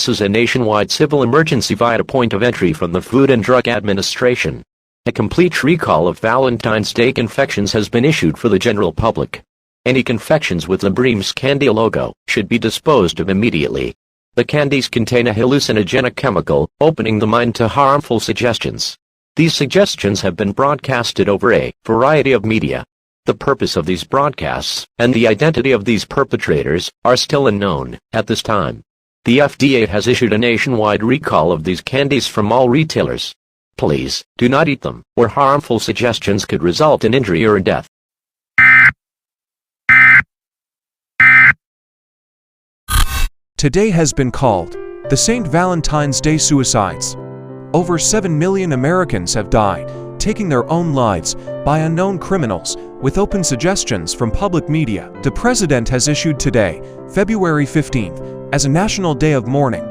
This is a nationwide civil emergency via point of entry from the Food and Drug Administration. A complete recall of Valentine's Day confections has been issued for the general public. Any confections with the Bream's Candy logo should be disposed of immediately. The candies contain a hallucinogenic chemical, opening the mind to harmful suggestions. These suggestions have been broadcasted over a variety of media. The purpose of these broadcasts and the identity of these perpetrators are still unknown at this time. The FDA has issued a nationwide recall of these candies from all retailers. Please, do not eat them, or harmful suggestions could result in injury or death. Today has been called the St. Valentine's Day Suicides. Over 7 million Americans have died, taking their own lives by unknown criminals with open suggestions from public media. The President has issued today, February 15th, as a national day of mourning.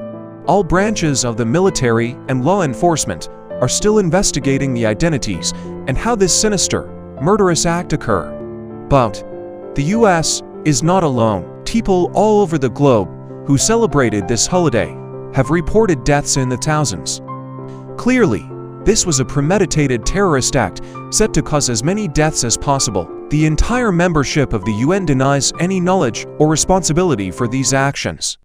All branches of the military and law enforcement are still investigating the identities and how this sinister, murderous act occurred. But the U.S. is not alone. People all over the globe who celebrated this holiday have reported deaths in the thousands. Clearly, this was a premeditated terrorist act set to cause as many deaths as possible. The entire membership of the UN denies any knowledge or responsibility for these actions.